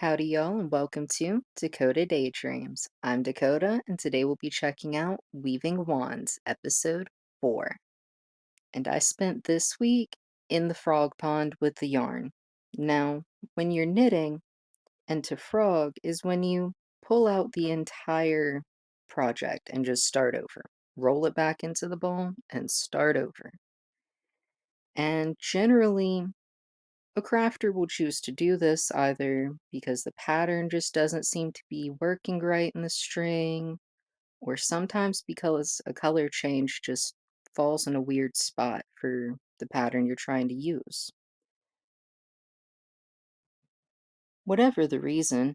Howdy y'all and welcome to DakotaDaydreams. I'm Dakota and today we'll be checking out Weaving Wands episode 4. And I spent this week in the frog pond with the yarn. Now, when you're knitting and to frog is when you pull out the entire project and just start over. Roll it back into the bowl and start over. And generally a crafter will choose to do this either because the pattern just doesn't seem to be working right in the string, or sometimes because a color change just falls in a weird spot for the pattern you're trying to use. Whatever the reason,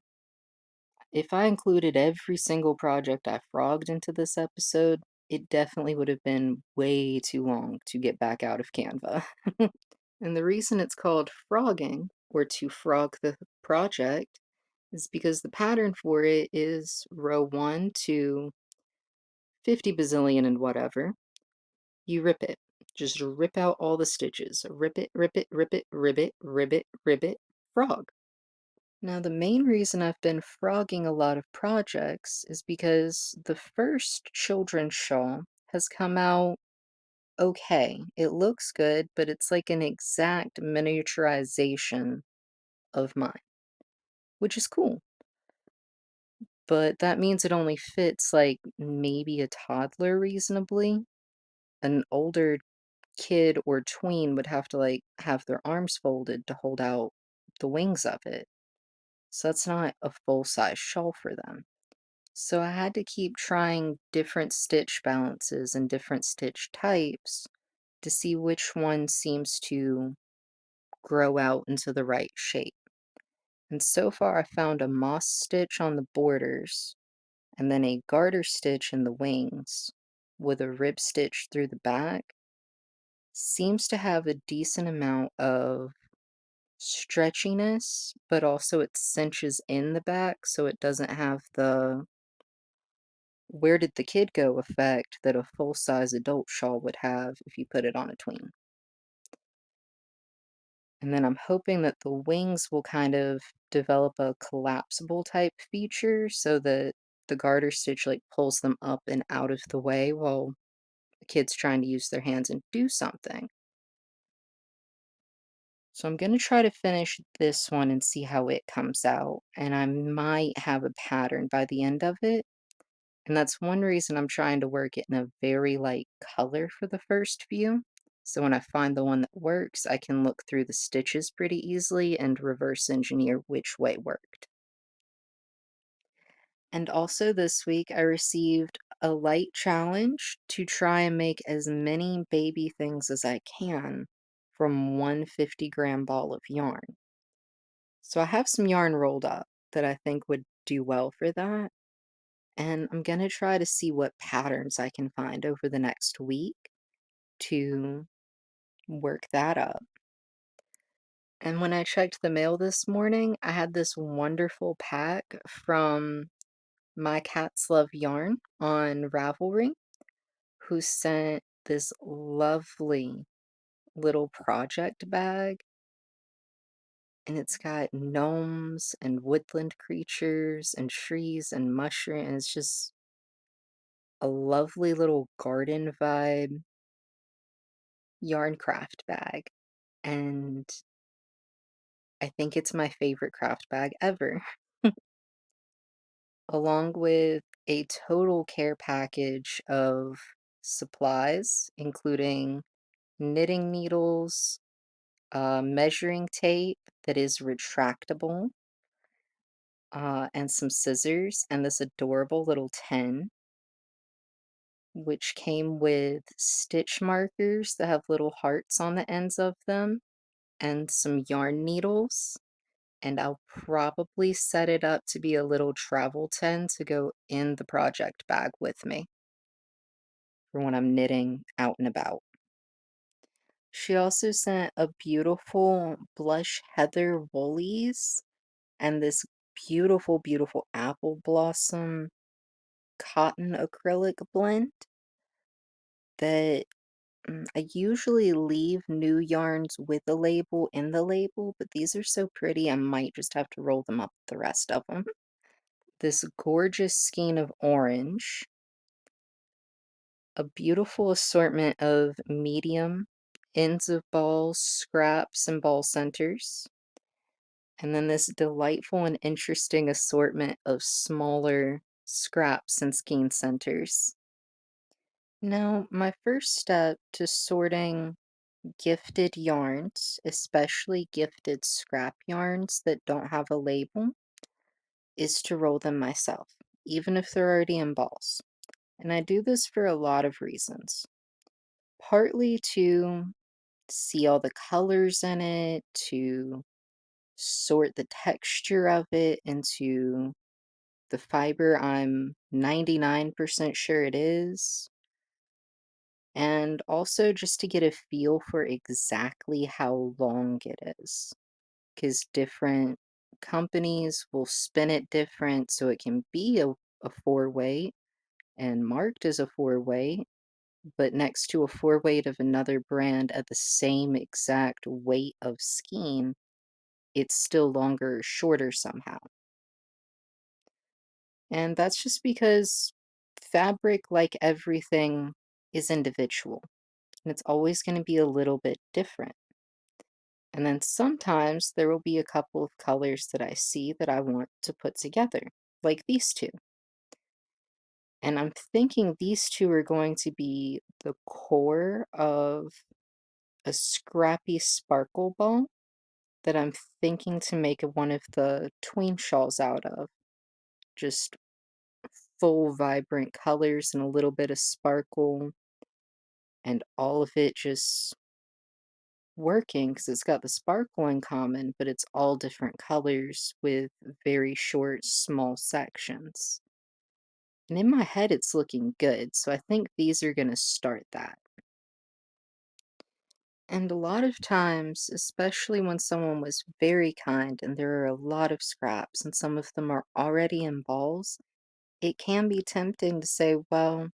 if I included every single project I frogged into this episode, it definitely would have been way too long to get back out of Canva. And the reason it's called frogging, or to frog the project, is because the pattern for it is row 1 to 50 bazillion and whatever. You rip it. Just rip out all the stitches. Rip it, rip it, rip it, ribbit, ribbit, ribbit, frog. Now, the main reason I've been frogging a lot of projects is because the first children's shawl has come out okay. It looks good, but it's like an exact miniaturization of mine, which is cool. But that means it only fits like maybe a toddler reasonably. An older kid or tween would have to like have their arms folded to hold out the wings of it. So that's not a full size shawl for them. So I had to keep trying different stitch balances and different stitch types to see which one seems to grow out into the right shape. And so far I found a moss stitch on the borders and then a garter stitch in the wings with a rib stitch through the back. Seems to have a decent amount of stretchiness, but also it cinches in the back so it doesn't have the where did the kid go effect that a full-size adult shawl would have if you put it on a tween. And then I'm hoping that the wings will kind of develop a collapsible type feature so that the garter stitch like pulls them up and out of the way while the kid's trying to use their hands and do something. So I'm going to try to finish this one and see how it comes out, and I might have a pattern by the end of it. And that's one reason I'm trying to work it in a very light color for the first few. So when I find the one that works, I can look through the stitches pretty easily and reverse engineer which way worked. And also this week, I received a light challenge to try and make as many baby things as I can from one 50-gram ball of yarn. So I have some yarn rolled up that I think would do well for that. And I'm going to try to see what patterns I can find over the next week to work that up. And when I checked the mail this morning, I had this wonderful pack from My Cats Love Yarn on Ravelry, who sent this lovely little project bag. And it's got gnomes and woodland creatures and trees and mushrooms. And it's just a lovely little garden vibe yarn craft bag. And I think it's my favorite craft bag ever. Along with a total care package of supplies, including knitting needles, measuring tape that is retractable, and some scissors, and this adorable little tin, which came with stitch markers that have little hearts on the ends of them, and some yarn needles. And I'll probably set it up to be a little travel tin to go in the project bag with me for when I'm knitting out and about. She also sent a beautiful blush heather woolies and this beautiful, beautiful apple blossom cotton acrylic blend that I usually leave new yarns with a label in the label, but these are so pretty I might just have to roll them up with the rest of them. This gorgeous skein of orange, a beautiful assortment of medium ends of balls, scraps, and ball centers, and then this delightful and interesting assortment of smaller scraps and skein centers. Now, my first step to sorting gifted yarns, especially gifted scrap yarns that don't have a label, is to roll them myself, even if they're already in balls. And I do this for a lot of reasons. Partly to see all the colors in it, to sort the texture of it into the fiber I'm 99% sure it is, and also just to get a feel for exactly how long it is. Because different companies will spin it different, so it can be a four weight and marked as a four weight, but next to a four weight of another brand at the same exact weight of skein, it's still longer or shorter somehow. And that's just because fabric, like everything, is individual, and it's always going to be a little bit different. And then sometimes there will be a couple of colors that I see that I want to put together, like these two. And I'm thinking these two are going to be the core of a scrappy sparkle ball that I'm thinking to make one of the tween shawls out of. Just full vibrant colors and a little bit of sparkle, and all of it just working because it's got the sparkle in common, but it's all different colors with very short, small sections. And in my head, it's looking good, so I think these are going to start that. And a lot of times, especially when someone was very kind and there are a lot of scraps and some of them are already in balls, it can be tempting to say, well,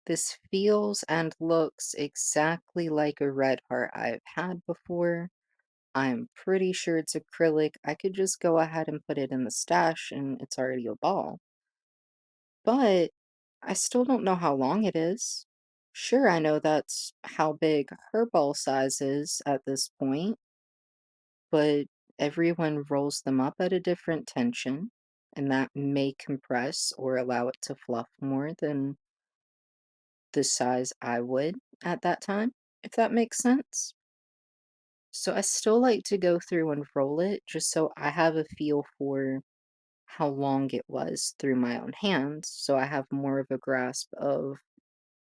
this feels and looks exactly like a red heart I've had before. I'm pretty sure it's acrylic. I could just go ahead and put it in the stash and it's already a ball. But I still don't know how long it is. Sure, I know that's how big her ball size is at this point, but everyone rolls them up at a different tension, and that may compress or allow it to fluff more than the size I would at that time, if that makes sense. So I still like to go through and roll it just so I have a feel for how long it was through my own hands, so I have more of a grasp of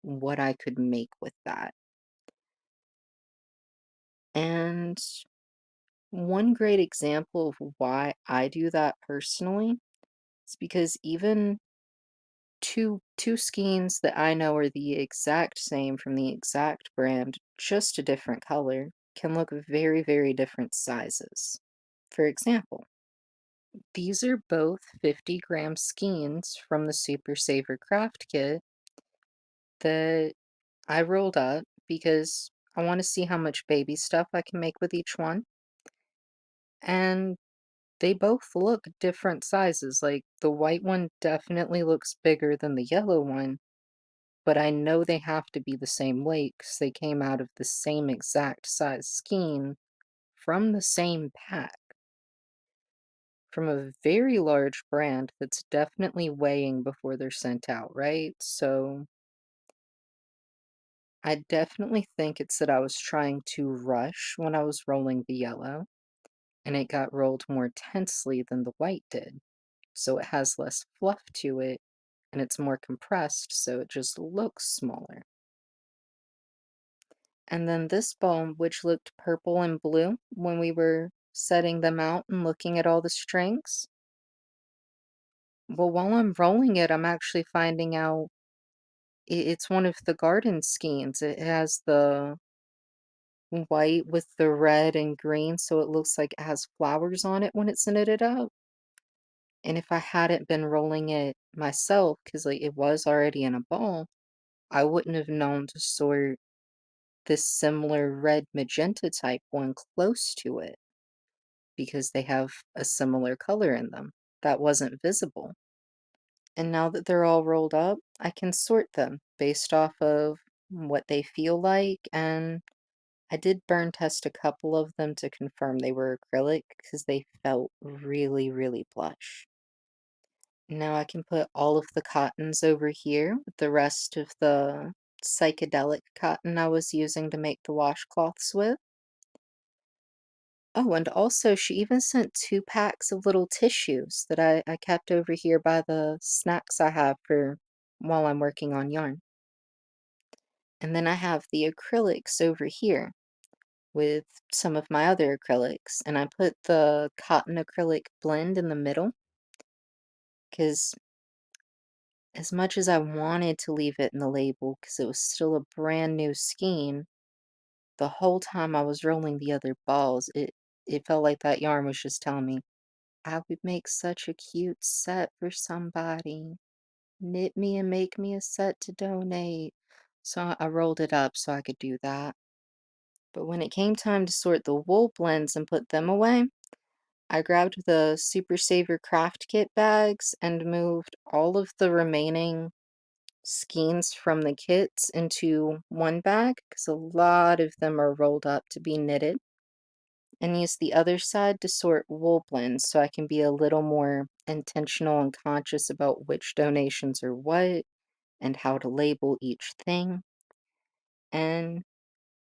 what I could make with that. And one great example of why I do that personally is because even two skeins that I know are the exact same from the exact brand, just a different color, can look very, very different sizes. For example, these are both 50-gram skeins from the Super Saver Craft Kit that I rolled up because I want to see how much baby stuff I can make with each one. And they both look different sizes. Like the white one definitely looks bigger than the yellow one, but I know they have to be the same weight because they came out of the same exact size skein from the same pack, from a very large brand that's definitely weighing before they're sent out, right? So I definitely think it's that I was trying to rush when I was rolling the yellow, and it got rolled more tensely than the white did. So it has less fluff to it, and it's more compressed, so it just looks smaller. And then this ball, which looked purple and blue when we were setting them out and looking at all the strings, well, while I'm rolling it, I'm actually finding out it's one of the garden skeins. It has the white with the red and green, so it looks like it has flowers on it when it's knitted up. And if I hadn't been rolling it myself, because like it was already in a ball, I wouldn't have known to sort this similar red magenta type one close to it because they have a similar color in them that wasn't visible. And now that they're all rolled up, I can sort them based off of what they feel like. And I did burn test a couple of them to confirm they were acrylic because they felt really, really plush. Now I can put all of the cottons over here with the rest of the psychedelic cotton I was using to make the washcloths with. Oh, and also she even sent 2 packs of little tissues that I kept over here by the snacks I have for while I'm working on yarn. And then I have the acrylics over here with some of my other acrylics, and I put the cotton acrylic blend in the middle because as much as I wanted to leave it in the label because it was still a brand new skein, the whole time I was rolling the other balls, it felt like that yarn was just telling me, I would make such a cute set for somebody. Knit me and make me a set to donate. So I rolled it up so I could do that. But when it came time to sort the wool blends and put them away, I grabbed the Super Saver Craft Kit bags and moved all of the remaining skeins from the kits into one bag because a lot of them are rolled up to be knitted, and use the other side to sort wool blends so I can be a little more intentional and conscious about which donations are what and how to label each thing, and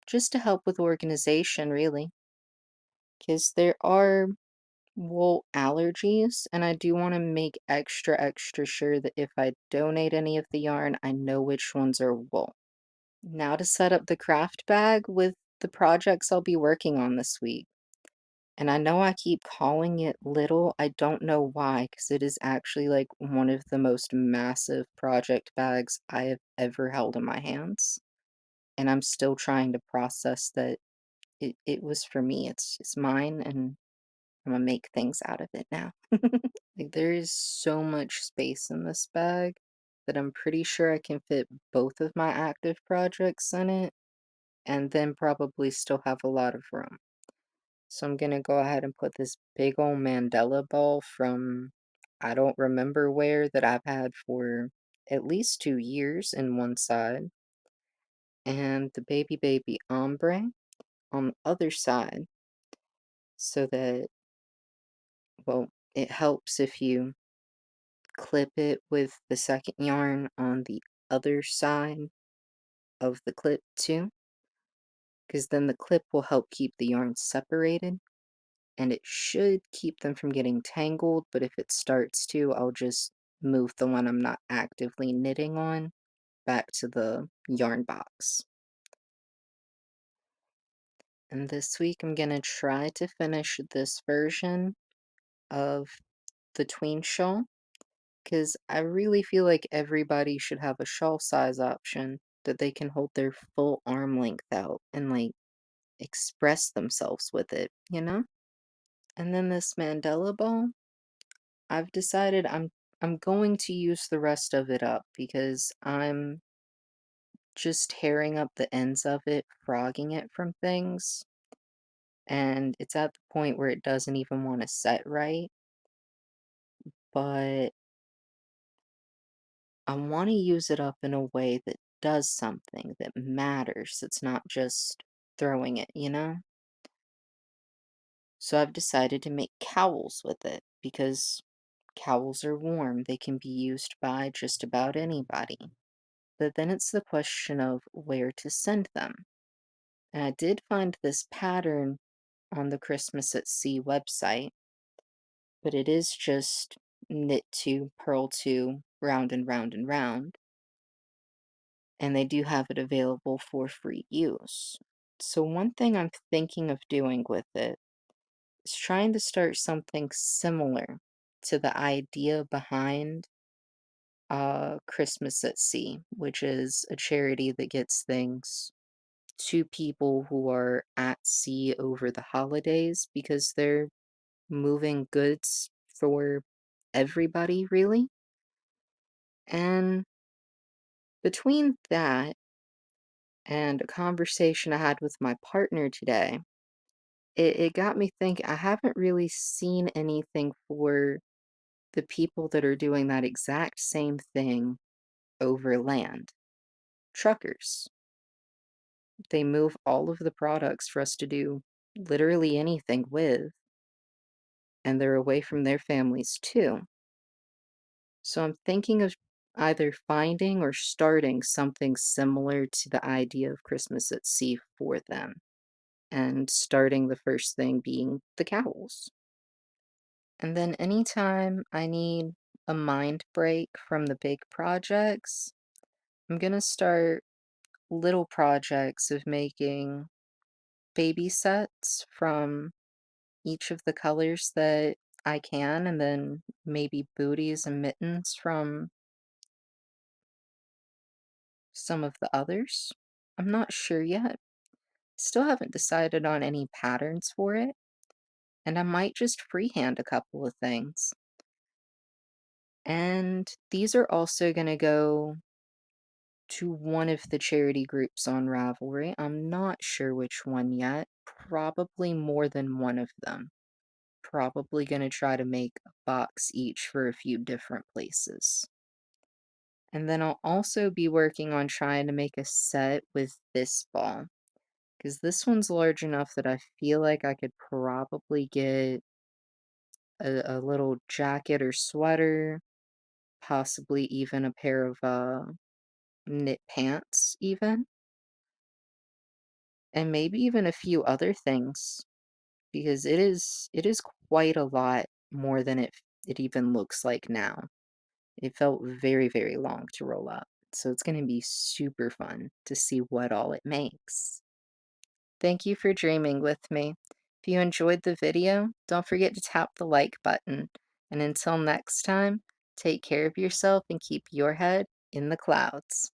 just to help with organization, really, because there are wool allergies, and I do want to make extra, extra sure that if I donate any of the yarn, I know which ones are wool. Now to set up the craft bag with the projects I'll be working on this week. And I know I keep calling it little. I don't know why, because it is actually like one of the most massive project bags I have ever held in my hands. And I'm still trying to process that it was for me. It's mine, and I'm gonna make things out of it now. Like there is so much space in this bag that I'm pretty sure I can fit both of my active projects in it and then probably still have a lot of room. So I'm gonna go ahead and put this big old Mandela ball from I don't remember where that I've had for at least 2 years in one side, and the baby ombre on the other side so that, well, it helps if you clip it with the second yarn on the other side of the clip too, because then the clip will help keep the yarn separated and it should keep them from getting tangled, but if it starts to, I'll just move the one I'm not actively knitting on back to the yarn box. And this week I'm gonna try to finish this version of the tween shawl because I really feel like everybody should have a shawl size option that they can hold their full arm length out and like express themselves with it, you know? And then this Mandela ball, I've decided I'm going to use the rest of it up because I'm just tearing up the ends of it, frogging it from things, and it's at the point where it doesn't even want to set right, but I want to use it up in a way that does something that matters. It's not just throwing it, you know? So I've decided to make cowls with it because cowls are warm. They can be used by just about anybody. But then it's the question of where to send them. And I did find this pattern on the Christmas at Sea website, but it is just knit two, purl two, round and round and round. And they do have it available for free use. So one thing I'm thinking of doing with it is trying to start something similar to the idea behind Christmas at Sea, which is a charity that gets things to people who are at sea over the holidays because they're moving goods for everybody, really. And between that And a conversation I had with my partner today, it got me thinking. I haven't really seen anything for the people that are doing that exact same thing over land. Truckers. They move all of the products for us to do literally anything with, and they're away from their families too. So I'm thinking of either finding or starting something similar to the idea of Christmas at sea for them, and starting the first thing being the cowls. And then anytime I need a mind break from the big projects, I'm gonna start little projects of making baby sets from each of the colors that I can, and then maybe booties and mittens from some of the others. I'm not sure yet. Still haven't decided on any patterns for it, and I might just freehand a couple of things. And these are also going to go to one of the charity groups on Ravelry. I'm not sure which one yet. Probably more than one of them. Probably going to try to make a box each for a few different places. And then I'll also be working on trying to make a set with this ball, because this one's large enough that I feel like I could probably get a little jacket or sweater, possibly even a pair of knit pants even, and maybe even a few other things, because it is quite a lot more than it even looks like now. It felt very, very long to roll up. So it's going to be super fun to see what all it makes. Thank you for dreaming with me. If you enjoyed the video, don't forget to tap the like button. And until next time, take care of yourself and keep your head in the clouds.